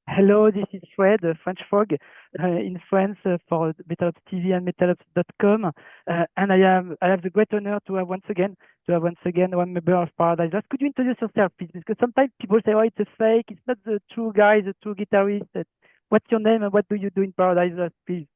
Hello, this is Fred, French Frog, in France for Metalheads TV and metalheads.com. And I have the great honor to have once again one member of Paradise Lost. Could you introduce yourself, please? Because sometimes people say, "Oh, it's a fake. It's not the true guy, the true guitarist." What's your name and what do you do in Paradise Lost, please?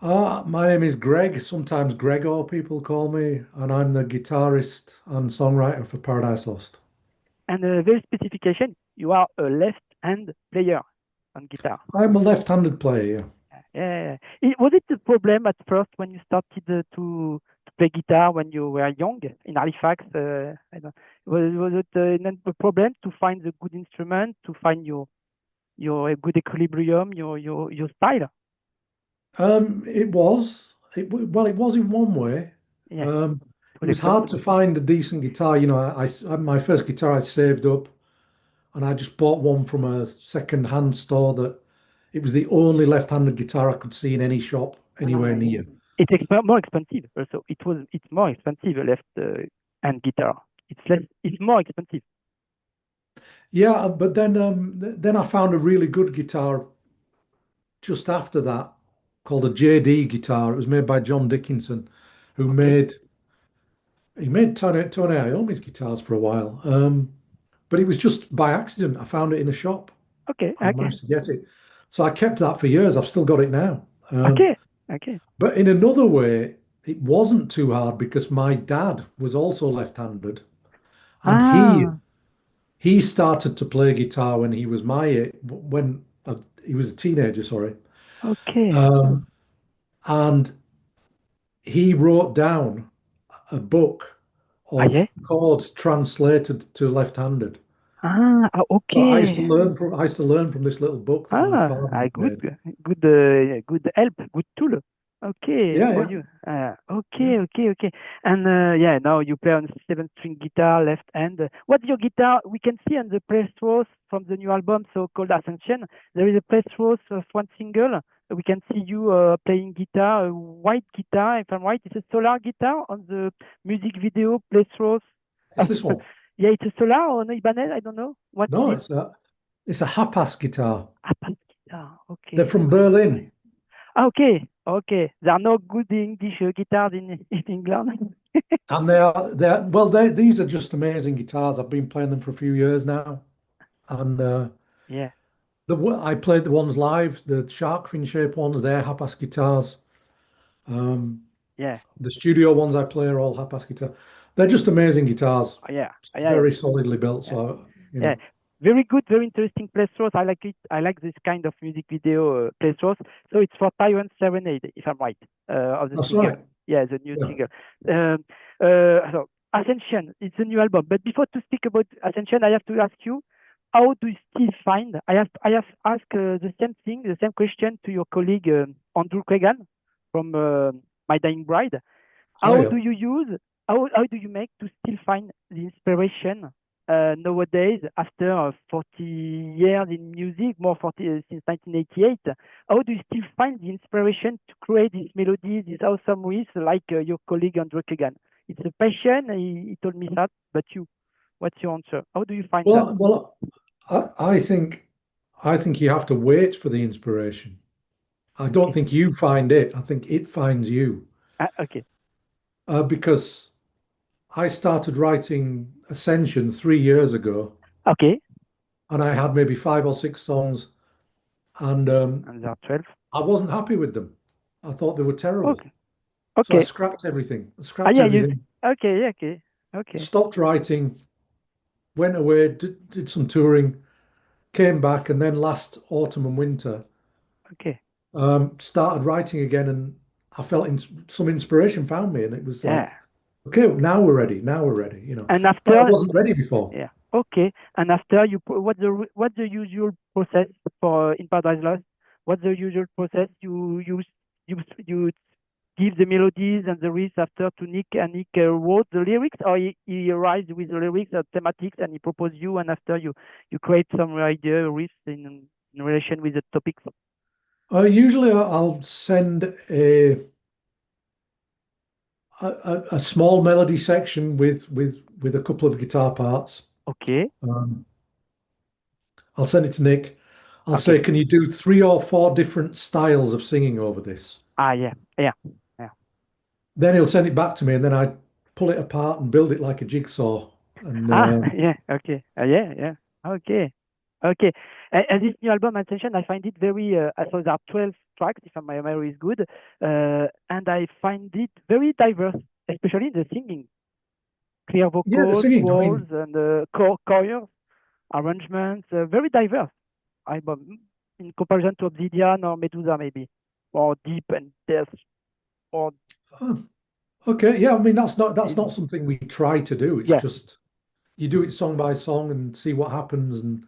My name is Greg, sometimes Gregor people call me, and I'm the guitarist and songwriter for Paradise Lost. And a very specification, you are a left-hand player on guitar. I'm a left-handed player, Yeah. Was it a problem at first when you started to play guitar when you were young in Halifax? I don't, was it a problem to find a good instrument, to find your good equilibrium, your style? yeah. It was in one way. Yeah, Um, it it was was hard expensive. to find a decent guitar. My first guitar I saved up, and I just bought one from a second-hand store that it was the only left-handed guitar I could see in any shop anywhere Ah, near. more expensive. Also, it's more expensive left hand guitar. It's more expensive. Yeah, but then I found a really good guitar just after that called a JD guitar. It was made by John Dickinson, who Okay, made Tony Iommi's guitars for a while. But it was just by accident. I found it in a shop okay, and I okay, managed to get it. So I kept that for years. I've still got it now. okay, okay. But in another way, it wasn't too hard because my dad was also left-handed, and Ah, he started to play guitar when he was my age, he was a teenager, sorry. okay. Um, and he wrote down a book Ah, yeah. of chords translated to left-handed. So Okay. I used to learn from this little book that my father had Good, made. good help, good tool. Okay, Yeah, for yeah, you. yeah. Okay. And yeah, now you play on seven-string guitar, left hand. What's your guitar? We can see on the press rows from the new album, so-called Ascension. There is a press rows of one single. We can see you playing guitar, a white guitar, if I'm right. It's a solar guitar on the music video, press rows. It's this one. Yeah, it's a solar or an Ibanez. I don't know. What is No, it? it's a Hapas guitar. Apas guitar. They're Okay. from Berlin, Okay. There are no good English guitars in England. and these are just amazing guitars. I've been playing them for a few years now, and Yeah, I played the ones live, the shark fin shape ones. They're Hapas guitars. Um, yeah, the studio ones I play are all Hapas guitar. They're just amazing guitars, yeah, very solidly built. yeah, So yeah. Very good, very interesting play throws. I like it. I like this kind of music video play throws. So it's for Tyrant Serenade, if I'm right, of the that's single. right. Yeah, the new Yeah. single. Um, so Ascension, it's a new album. But before to speak about Ascension, I have to ask you, how do you still find? I have asked the same thing, the same question to your colleague Andrew Cregan from My Dying Bride. Oh How yeah. do you use? How do you make to still find the inspiration nowadays after 40 years in music, more 40 since 1988? How do you still find the inspiration to create these melodies, these awesome riffs, like your colleague Andrew Kagan? It's a passion. He told me that, but you, what's your answer? How do you find that? Well, I think you have to wait for the inspiration. I don't Okay, think you find it. I think it finds you. okay, Because I started writing Ascension 3 years ago, okay. and I had maybe 5 or 6 songs, and And there are 12. I wasn't happy with them. I thought they were terrible. Okay, So I okay. scrapped everything. I scrapped Yeah, you. everything, Okay. stopped writing, went away, did some touring, came back, and then last autumn and winter, Okay. started writing again, and I felt some inspiration found me, and it was Yeah. like, okay, now we're ready. Now we're ready, And But I after, wasn't ready before. yeah, okay. And after what's the usual process for in Paradise Lost? What's the usual process? You give the melodies and the riffs after to Nick, and Nick wrote the lyrics, or he arrives with the lyrics or thematics and he proposes you, and after you create some idea riffs in relation with the topics. Usually, I'll send a small melody section with a couple of guitar parts. Okay. Um, I'll send it to Nick, I'll Okay. say, can you do 3 or 4 different styles of singing over this? Ah, yeah, yeah, yeah. Then he'll send it back to me, and then I pull it apart and build it like a jigsaw. And Ah, yeah, okay. Yeah, yeah. Okay. Okay. And this new album, Ascension, I find it very, so there are 12 tracks, if my memory is good, and I find it very diverse, especially the singing. Clear yeah, the vocals, singing. I walls, mean, and chorus, arrangements, very diverse album in comparison to Obsidian or Medusa, maybe, or Deep and Death, or oh, okay, yeah. I mean, that's not in, something we try to do. It's yeah, just you do it song by song and see what happens. And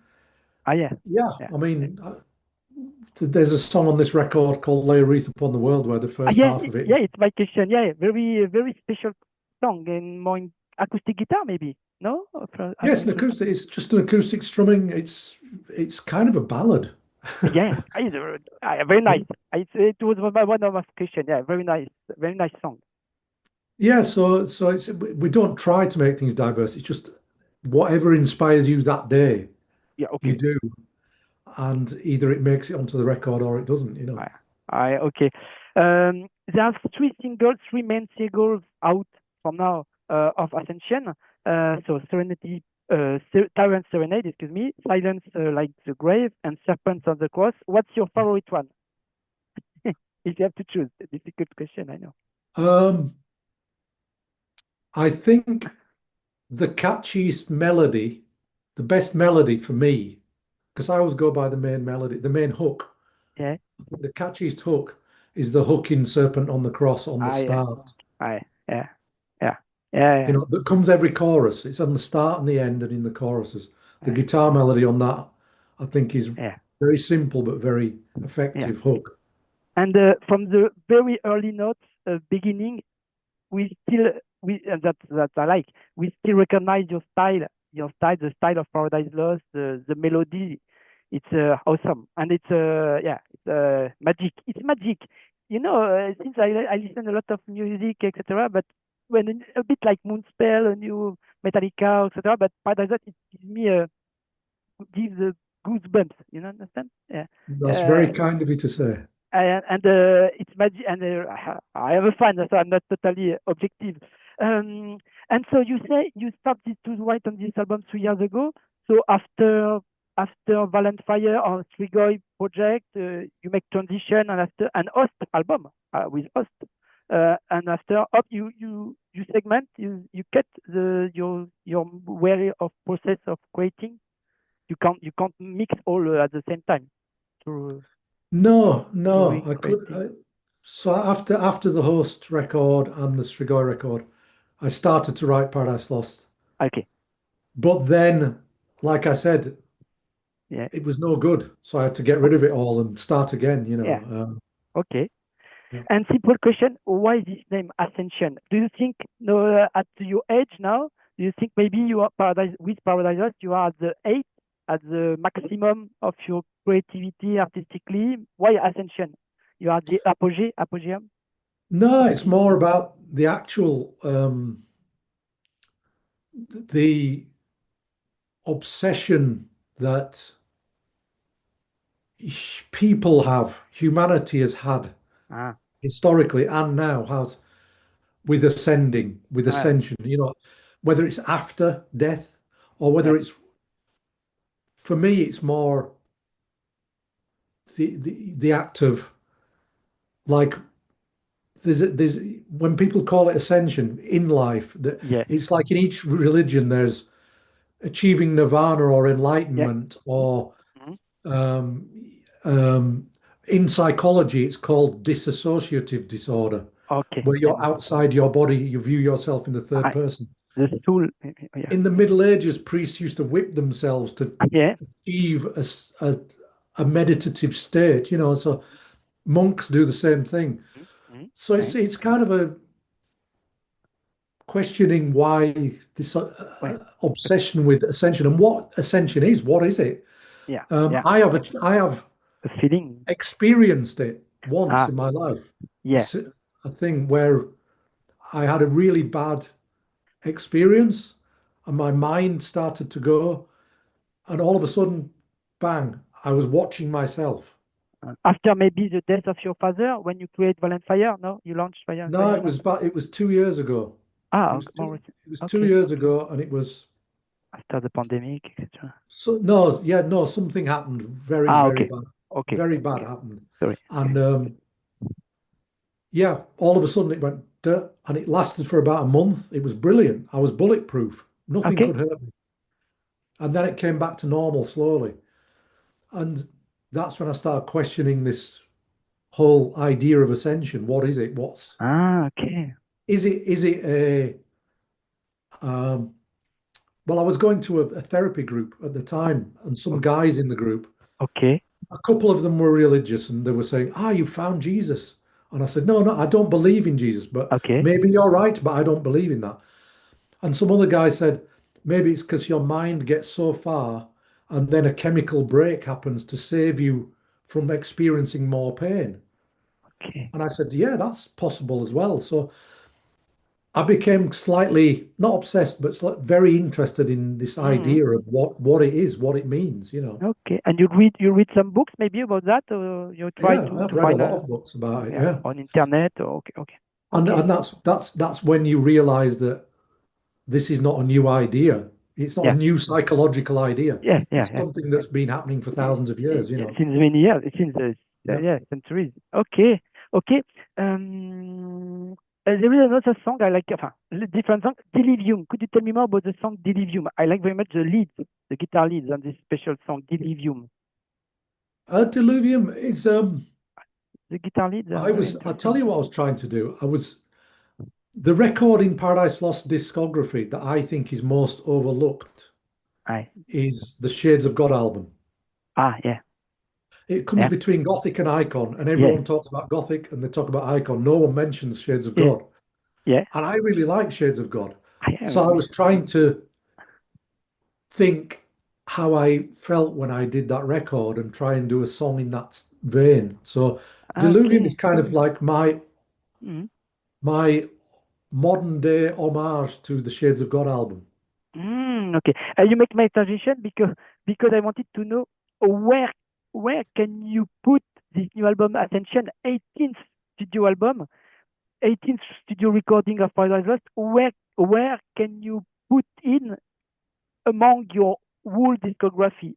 ah, yeah, yeah, yeah. I mean, there's a song on this record called "Lay a Wreath Upon the World" where the Ah, first yeah, half of it. yeah, it's my question. Yeah, very, very special song and more in acoustic guitar, maybe. No, Yes, an Ascension. acoustic. It's just an acoustic strumming. It's kind of a ballad. Yeah, very nice. It was one of my question. Yeah, very nice song. Yeah, so we don't try to make things diverse. It's just whatever inspires you that day, Yeah, you okay. do, and either it makes it onto the record or it doesn't, you know. I, okay. There are three main singles out from now of Ascension. So Serenity, Tyrant Serenade, excuse me, Silence Like the Grave, and Serpents on the Cross. What's your favorite one? If you have to choose, a difficult question, I know. Um, I think the catchiest melody, the best melody for me, because I always go by the main melody, the main hook. Yeah, The catchiest hook is the hook in Serpent on the Cross on the yeah, start. yeah, yeah, yeah, That comes every chorus. It's on the start and the end and in the choruses. The yeah, guitar melody on that, I think, is yeah, very simple but very yeah. effective hook. And from the very early notes, beginning, we still that I like. We still recognize your style, the style of Paradise Lost, the melody. It's awesome, and it's yeah, it's magic. It's magic. Since I listen a lot of music, etc. But when a bit like Moonspell, a new Metallica, etc. But Paradise Lost, it gives me gives goosebumps. You know, understand? Yeah. That's very Uh, kind of you to say. and it's magic. And I am a fan, so I'm not totally objective. Um, and so you say you started to write on this album 3 years ago. So after Valiant Fire or Strigoi project, you make transition, and after an Host album with Host, and after up you segment, you cut your way of process of creating. You can't mix all at the same time through No, no, doing I could. creating. So after the Host record and the Strigoi record, I started to write Paradise Lost. Okay. But then, like I said, Yeah. it was no good. So I had to get rid of it all and start again, you Yeah. know. Okay. Yeah. And simple question: why this name Ascension? Do you think, no, at your age now, do you think maybe you are Paradise Lost, you are at the eight, at the maximum of your creativity artistically? Why Ascension? You are the apogee, No, of it's this. more about the actual the obsession that people have, humanity has had Ah, historically and now has with ascending, with ah, ascension, whether it's after death or yeah, whether it's, for me, it's more the act of, like, there's when people call it ascension in life, that yeah, it's like in each religion there's achieving nirvana or yeah. enlightenment, or Mm-hmm. um, um, in psychology it's called dissociative disorder, Okay, where yeah. you're outside your body, you view yourself in the third I, person. the stool, yeah, In the Middle Ages, priests used to whip themselves to yeah. achieve a meditative state, so monks do the same thing. Mm-hmm. So Yeah, it's kind of a questioning why this ouais. obsession with ascension and what ascension is. What is it? Yeah, yeah. I have The feeling. experienced it once Ah, in my life. A, yeah. s- a thing where I had a really bad experience and my mind started to go, and all of a sudden, bang, I was watching myself. After maybe the death of your father, when you create Violent Fire, no, you launched Violent No, Fire, it no? was about, it was 2 years ago. It Ah, was more two, recent. it was two Okay. years ago, and it was After the pandemic, etc. so no, yeah, no, something happened Ah, okay. Okay. very bad Okay. happened, Sorry. and yeah, all of a sudden it went, duh, and it lasted for about a month. It was brilliant. I was bulletproof. Nothing Okay. could hurt me, and then it came back to normal slowly, and that's when I started questioning this whole idea of ascension. What is it? Ah, okay. Is it a um, well, I was going to a therapy group at the time, and some Okay. guys in the group, Okay. a couple of them were religious, and they were saying, "Ah, you found Jesus." And I said, "No, no, I don't believe in Jesus, but Okay. maybe you're right, but I don't believe in that." And some other guy said, "Maybe it's because your mind gets so far, and then a chemical break happens to save you from experiencing more pain." Okay. And I said, "Yeah, that's possible as well." So I became slightly not obsessed, but very interested in this Mm. idea of what it is, what it means, you know. Okay. And you read some books maybe about that, or you try Yeah, to I've to read a find lot a of books about it. yeah Yeah, on internet, or okay. Okay. and Okay. and that's when you realize that this is not a new idea. It's not a Yeah. new psychological idea. Yeah. Yeah. It's Yeah. something that's been happening for thousands of years, you Yeah, know. since many years, since Yeah. yeah, centuries. Okay, okay. Um, there is another song I like, different song, Delirium. Could you tell me more about the song Delirium? I like very much the leads, the guitar leads on this special song, Delirium. Diluvium is The guitar leads are very I'll tell interesting. you what I was trying to do. I was the record in Paradise Lost discography that I think is most overlooked I, is the Shades of God album. yeah, It comes yeah, between Gothic and Icon, and yeah, everyone talks about Gothic and they talk about Icon. No one mentions Shades of yeah, God. yeah. And I really like Shades of God. I So I was trying to think how I felt when I did that record and try and do a song in that vein. So Diluvium is okay. kind of like Mm. my modern day homage to the Shades of God album. Okay. You make my suggestion because I wanted to know where where can you put this new album Ascension, 18th studio album, 18th studio recording of Paradise Lost. Where can you put in among your whole discography?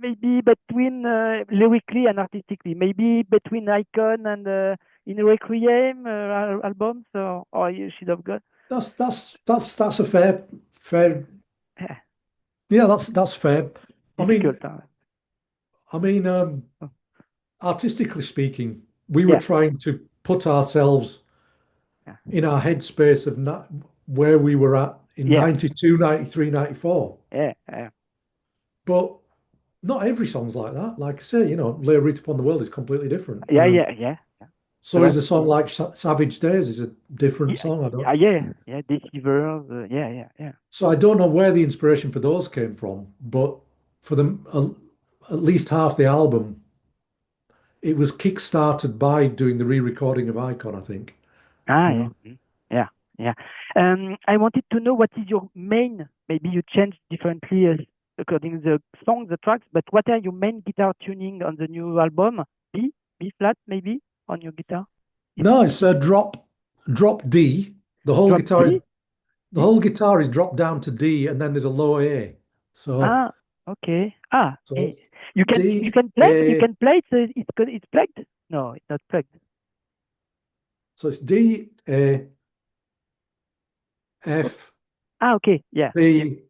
Maybe between lyrically and artistically, maybe between Icon and in Requiem albums, or you should have got That's a fair yeah, that's fair. I mean difficult. Huh? I mean Oh, artistically speaking, we were yeah, trying to put ourselves yeah, in our headspace of where we were at in yeah, 92, 93, 94. yeah, yeah. But not every song's like that. Like I say, Lay a Wreath Upon the World is completely different. Yeah, yeah, yeah. Yeah. So is Correct. a song like Savage Days is a different Yeah, song. I don't. yeah, yeah, yeah. Deceivers. Yeah, yeah, yeah. So I don't know where the inspiration for those came from, but for them, at least half the album, it was kick-started by doing the re-recording of Icon, I think. Ah, You yeah, know. yeah, yeah. I wanted to know what is your main. Maybe you change differently according the song, the tracks. But what are your main guitar tuning on the new album? B flat, maybe on your guitar. It's No, it's a drop D. The whole drop guitar is D, the D. whole guitar is dropped down to D, and then there's a low A. So Ah, okay. so A. You D can play. You A. can play it. It's plugged. No, it's not plugged. So it's D A Oh, F okay. Yeah. B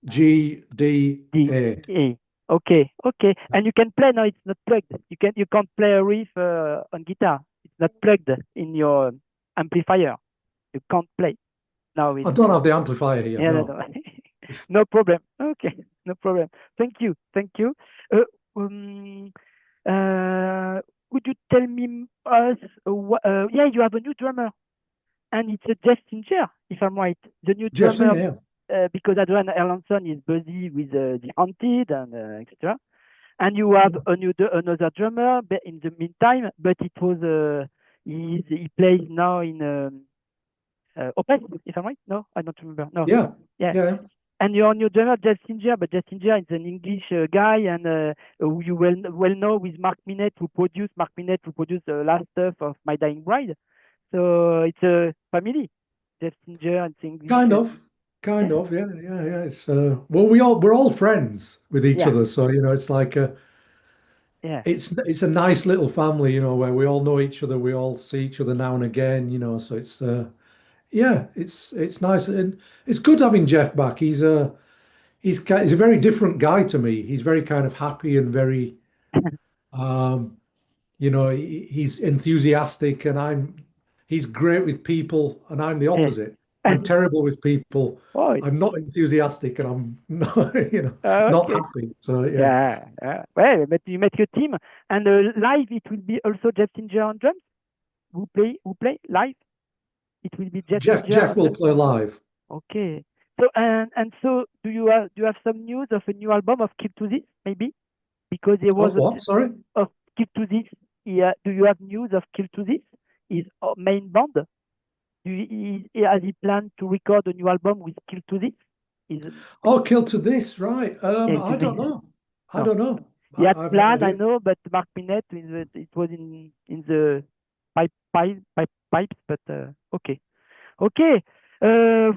G D D A. A. Okay, okay. And you can play now. It's not plugged. You can't play a riff on guitar. It's not plugged in your amplifier. You can't play now. I It's don't have the amplifier here. yeah, no, No. no. No problem. Okay, no problem. Thank you, thank you. Uh, um, uh, could you tell me us? Yeah, you have a new drummer, and it's a Jeff Singer, if I'm right. The new Jeff drummer, Singer, yeah. because Adrian Erlandson is busy with the Haunted and etc. And you have another drummer in the meantime, but it was he plays now in Opeth, if I'm right. No, I don't remember. No, Yeah. yeah. Yeah. And your new drummer, Jeff Singer, but Jeff Singer is an English guy, and who you well know with Mark Minette, who produced the last stuff of My Dying Bride. So it's a family. Jeff Singer and English. Kind of, kind Yeah, of, yeah, yeah, yeah. It's well, we're all friends with each yeah, other, so it's like yeah. it's a nice little family, where we all know each other, we all see each other now and again, so it's yeah, it's nice and it's good having Jeff back. He's a very different guy to me. He's very kind of happy and very um, he's enthusiastic, and he's great with people, and I'm the Yeah. opposite. I'm terrible with people. Oh, I'm not enthusiastic, and I'm not, not okay. happy. So yeah, Yeah, yeah. Well, but you met your team, and live it will be also Jeff Singer on drums. Who play live? It will be Jeff Jeff Singer Jeff on will drums. play live. Okay. So and so do you have some news of a new album of Keep to This maybe? Because there was Of what? Sorry. of Keep to This. Yeah. Do you have news of Keep to This? His main band? Has he planned to record a new album with Kill to This? Is Oh, Kill to This, right? Kill to I don't This? know. I No. don't know. He had I have no planned, I idea. know, but Mark Minette it was in the pipes, but okay. Okay.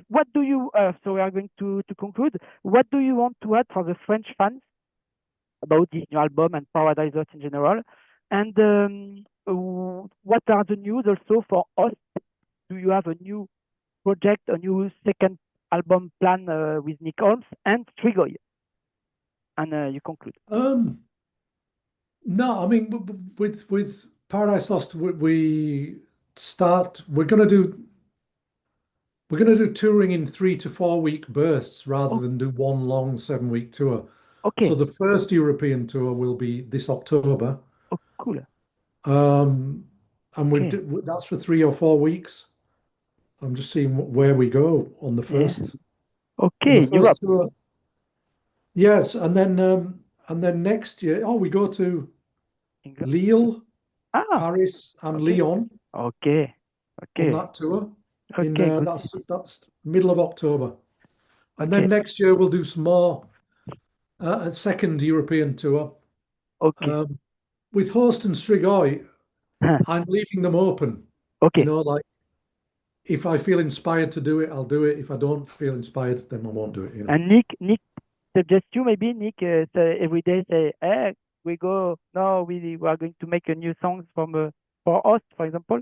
What do you? So we are going to conclude. What do you want to add for the French fans about this new album and Paradise Lost in general? And what are the news also for us? Do you have a new project, a new second album plan with Nick Holmes and Trigoy? And you conclude. Um, no, I mean, with Paradise Lost, we start. We're gonna do touring in 3 to 4 week bursts rather Oh, than do one long 7 week tour. So okay. the first European tour will be this October, Oh, cool. um, and Okay. that's for 3 or 4 weeks. I'm just seeing where we go Yeah. on the Okay. first Europe. tour. Yes, and then next year, we go to England. Lille, Ah, Paris, and okay. Lyon Okay. on Okay. that tour. In Okay. Good city. that's middle of October, and then Okay. next year we'll do some more a second European tour Okay. um, with Host and Strigoi. I'm leaving them open. Okay. Like if I feel inspired to do it, I'll do it. If I don't feel inspired, then I won't do it. And Nick suggest you maybe Nick say every day say, hey, we go. No, we are going to make a new songs from for us, for example.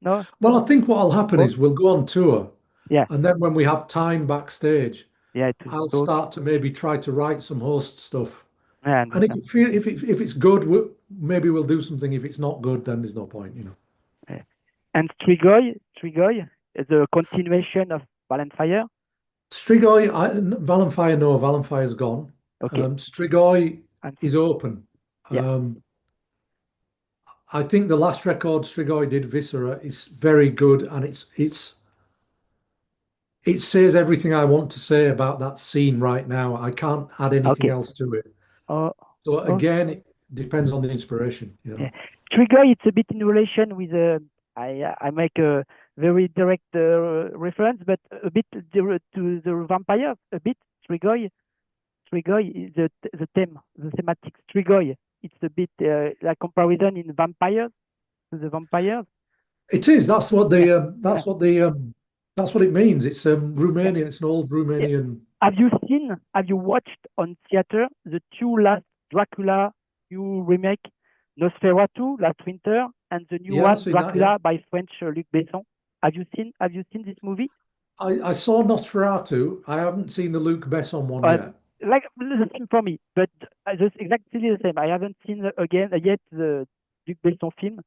No. Well, I think what'll happen Oh, is we'll go on tour, yeah. and then when we have time backstage, Yeah. To I'll talk. start to maybe try to write some host stuff. Yeah, I And if understand. if it's good, maybe we'll do something. If it's not good, then there's no point. Yeah. And Strigoi is a continuation of Valenfire. Strigoi, Valenfire, no, Valenfire's gone. Okay. Strigoi And is open. yeah. Um, I think the last record Strigoi did, Viscera, is very good, and it says everything I want to say about that scene right now. I can't add anything Okay. else to it. Oh, So oh, again, it depends on the inspiration. yeah. Trigger, it's a bit in relation with I make a very direct reference, but a bit to the vampire. A bit Trigger is the theme, the thematic Trigger. It's a bit like comparison in vampires to the vampires. It is. That's what Yeah, the yeah, that's what it means. It's yeah. Romanian. It's an old Yeah. Romanian. Have you watched on theater the two last Dracula new remake, Nosferatu last winter, and the new Yeah, I've one seen that. Yeah, Dracula by French Luc Besson? Have you seen this movie? I saw Nosferatu. I haven't seen the Luc Besson one Uh, yet. like the same for me, but just exactly the same. I haven't seen again yet the Luc Besson film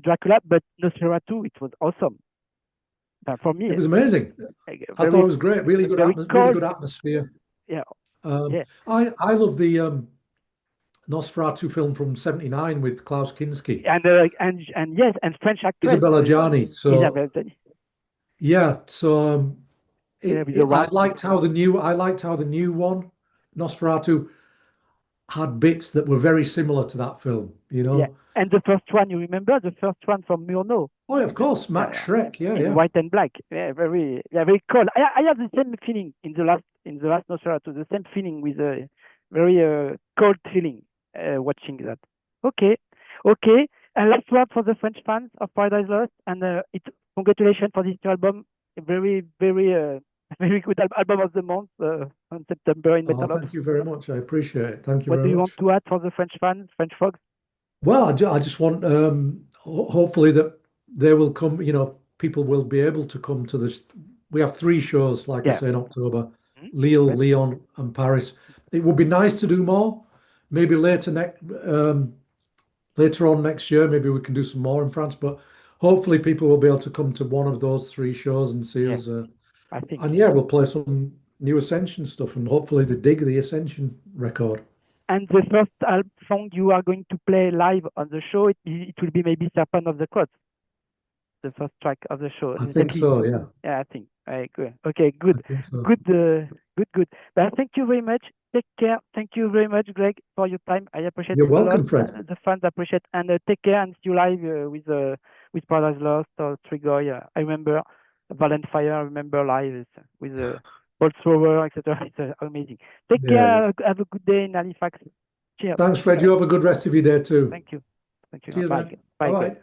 Dracula, but Nosferatu it was awesome. For It me, was amazing. I thought it very was great. Really good very really good cold. atmosphere. Yeah, Um, yeah. I love the Nosferatu film from '79 with Klaus Kinski, And yes, and French actress Isabella Gianni. So Isabelle Tani, yeah, so yeah, with the I rat. liked how the new one, Nosferatu, had bits that were very similar to that film. Yeah, And the first one, you remember the first one from Murnau? Oh, of course, Yeah, Max yeah. Schreck. Yeah, In yeah. white and black. Yeah, very cool. I have the same feeling in the last Nosferatu. The same feeling with a very cold feeling watching that. Okay, okay. And last word for the French fans of Paradise Lost, and congratulations for this new album. A very very good album of the month on September in Oh, Metal Ops. thank you very much. I appreciate it. Thank you What very do you want much. to add for the French fans, French folks? Well, I just want hopefully that they will come, people will be able to come to this. We have three shows, like I Yeah. say, in October, Mhm. Lille, Great. Lyon, and Paris. It would be nice to do more. Maybe later on next year, maybe we can do some more in France, but hopefully people will be able to come to one of those three shows and see Yeah, us. I think. And yeah, we'll play some new Ascension stuff and hopefully they dig the Ascension record. And the first song you are going to play live on the show, it will be maybe Serpent of the Cross, the first track of the show, I think exactly. so, yeah. Yeah, I think. I agree. Okay, I good, think so. good, good. But thank you very much. Take care. Thank you very much, Greg, for your time. I appreciate You're a lot. welcome, Fred. The fans appreciate, and take care and see you live with Paradise Lost or Trigoy. I remember Violent Fire. I remember live with Bolt Thrower, etc. It's amazing. Take Yeah, yeah. care. Have a good day in Halifax. Cheers. Thanks, Fred. You have a good rest of your day too. Thank you. Thank you. Cheers, Bye. man. Bye, Greg. Bye-bye.